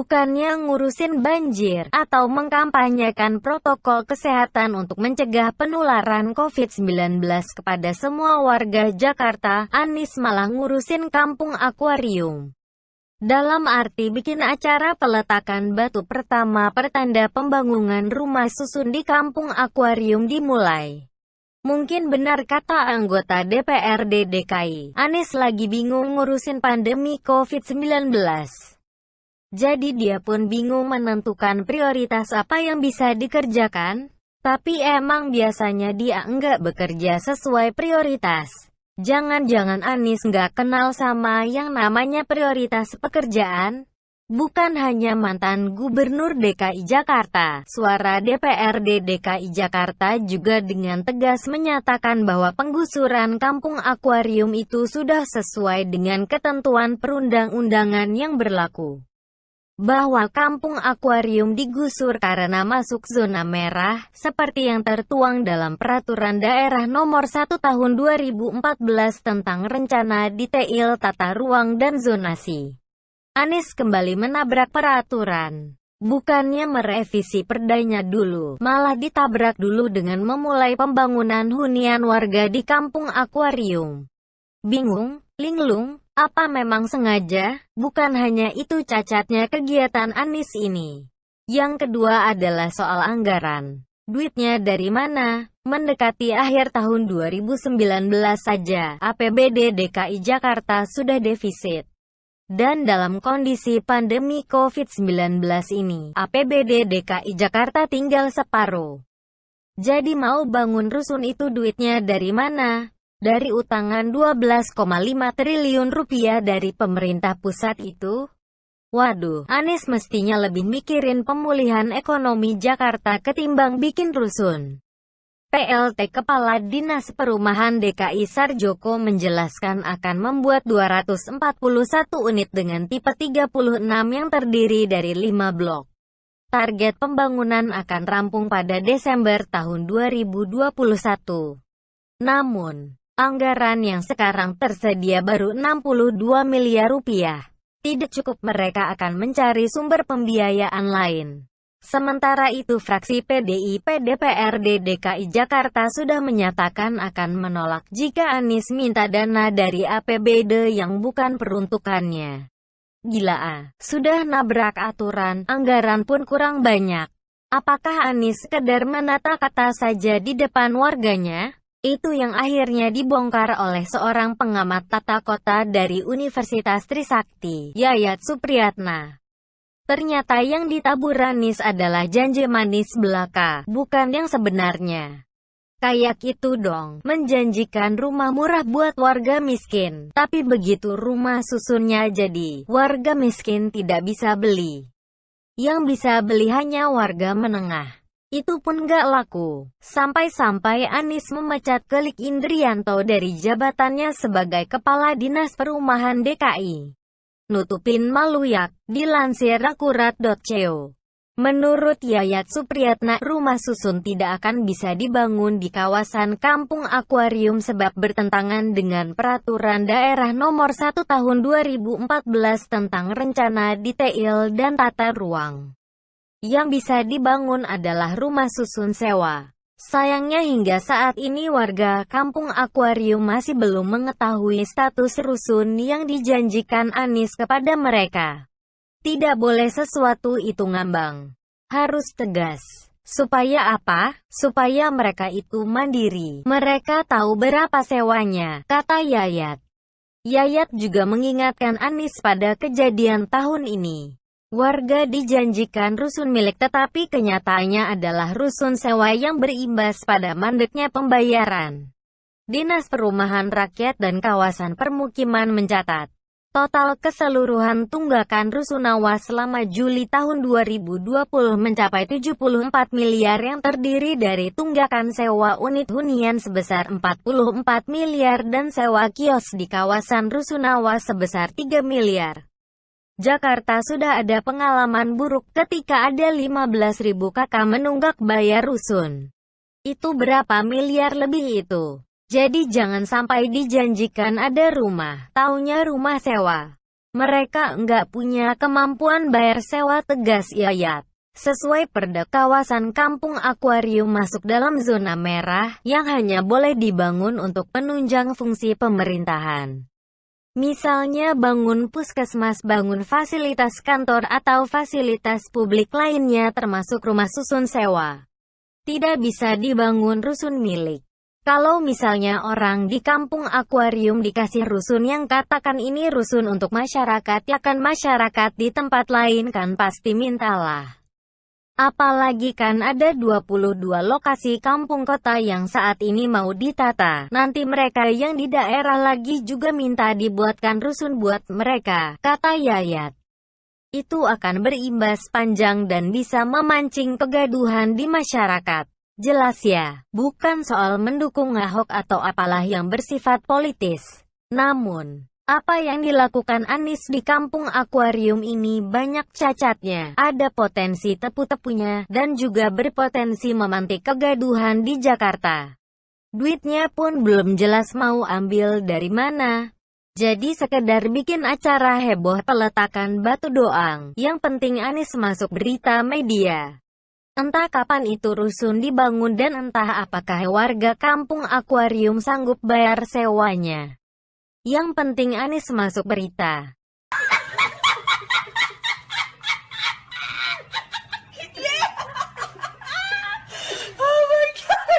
bukannya ngurusin banjir atau mengkampanyekan protokol kesehatan untuk mencegah penularan COVID-19 kepada semua warga Jakarta, Anies malah ngurusin kampung akuarium. Dalam arti bikin acara peletakan batu pertama pertanda pembangunan rumah susun di kampung akuarium dimulai. Mungkin benar kata anggota DPRD DKI, Anies lagi bingung ngurusin pandemi COVID-19. Jadi dia pun bingung menentukan prioritas apa yang bisa dikerjakan. Tapi emang biasanya dia enggak bekerja sesuai prioritas. Jangan-jangan Anies nggak kenal sama yang namanya prioritas pekerjaan? Bukan hanya mantan Gubernur DKI Jakarta, suara DPRD DKI Jakarta juga dengan tegas menyatakan bahwa penggusuran kampung akuarium itu sudah sesuai dengan ketentuan perundang-undangan yang berlaku. Bahwa kampung akuarium digusur karena masuk zona merah, seperti yang tertuang dalam Peraturan Daerah Nomor 1 Tahun 2014 tentang rencana detail tata ruang dan zonasi. Anies kembali menabrak peraturan. Bukannya merevisi perdanya dulu, malah ditabrak dulu dengan memulai pembangunan hunian warga di kampung akuarium. Bingung, linglung, apa memang sengaja? Bukan hanya itu cacatnya kegiatan Anies ini. Yang kedua adalah soal anggaran. Duitnya dari mana? Mendekati akhir tahun 2019 saja, APBD DKI Jakarta sudah defisit. Dan dalam kondisi pandemi COVID-19 ini, APBD DKI Jakarta tinggal separuh. Jadi mau bangun rusun itu duitnya dari mana? Dari utangan 12,5 triliun rupiah dari pemerintah pusat itu? Waduh, Anies mestinya lebih mikirin pemulihan ekonomi Jakarta ketimbang bikin rusun. PLT Kepala Dinas Perumahan DKI Sarjoko menjelaskan akan membuat 241 unit dengan tipe 36 yang terdiri dari 5 blok. Target pembangunan akan rampung pada Desember tahun 2021. Namun, anggaran yang sekarang tersedia baru 62 miliar rupiah. Tidak cukup, mereka akan mencari sumber pembiayaan lain. Sementara itu fraksi PDIP DPRD DKI Jakarta sudah menyatakan akan menolak jika Anies minta dana dari APBD yang bukan peruntukannya. Gila sudah nabrak aturan, anggaran pun kurang banyak. Apakah Anies sekedar menata kata saja di depan warganya? Itu yang akhirnya dibongkar oleh seorang pengamat tata kota dari Universitas Trisakti, Yayat Supriyatna. Ternyata yang ditabur Anies adalah janji manis belaka, bukan yang sebenarnya. Kayak itu dong, menjanjikan rumah murah buat warga miskin, tapi begitu rumah susunnya jadi, warga miskin tidak bisa beli. Yang bisa beli hanya warga menengah. Itu pun gak laku. Sampai-sampai Anies memecat Kelik Indrianto dari jabatannya sebagai Kepala Dinas Perumahan DKI. Nutupin maluyak, dilansir akurat.co. Menurut Yayat Supriyatna, rumah susun tidak akan bisa dibangun di kawasan kampung akuarium sebab bertentangan dengan Peraturan Daerah Nomor 1 Tahun 2014 tentang rencana detail dan tata ruang. Yang bisa dibangun adalah rumah susun sewa. Sayangnya hingga saat ini warga kampung akuarium masih belum mengetahui status rusun yang dijanjikan Anies kepada mereka. Tidak boleh sesuatu itu ngambang. Harus tegas. Supaya apa? Supaya mereka itu mandiri. Mereka tahu berapa sewanya, kata Yayat. Yayat juga mengingatkan Anies pada kejadian tahun ini. Warga dijanjikan rusun milik tetapi kenyataannya adalah rusun sewa yang berimbas pada mandeknya pembayaran. Dinas Perumahan Rakyat dan Kawasan Permukiman mencatat, total keseluruhan tunggakan rusunawa selama Juli tahun 2020 mencapai 74 miliar yang terdiri dari tunggakan sewa unit hunian sebesar 44 miliar dan sewa kios di kawasan rusunawa sebesar 3 miliar. Jakarta sudah ada pengalaman buruk ketika ada 15.000 kakak menunggak bayar rusun. Itu berapa miliar lebih itu? Jadi jangan sampai dijanjikan ada rumah, taunya rumah sewa. Mereka nggak punya kemampuan bayar sewa, tegas Yayat. Sesuai Perda, kawasan kampung akuarium masuk dalam zona merah, yang hanya boleh dibangun untuk penunjang fungsi pemerintahan. Misalnya bangun puskesmas, bangun fasilitas kantor atau fasilitas publik lainnya termasuk rumah susun sewa. Tidak bisa dibangun rusun milik. Kalau misalnya orang di kampung akuarium dikasih rusun yang katakan ini rusun untuk masyarakat, ya kan masyarakat di tempat lain kan pasti mintalah. Apalagi kan ada 22 lokasi kampung kota yang saat ini mau ditata. Nanti mereka yang di daerah lagi juga minta dibuatkan rusun buat mereka, kata Yayat. Itu akan berimbas panjang dan bisa memancing kegaduhan di masyarakat. Jelas ya, bukan soal mendukung Ahok atau apalah yang bersifat politis. Namun, apa yang dilakukan Anies di kampung akuarium ini banyak cacatnya, ada potensi tepu-tepunya, dan juga berpotensi memantik kegaduhan di Jakarta. Duitnya pun belum jelas mau ambil dari mana. Jadi sekedar bikin acara heboh peletakan batu doang, yang penting Anies masuk berita media. Entah kapan itu rusun dibangun dan entah apakah warga kampung akuarium sanggup bayar sewanya. Yang penting Anies masuk berita.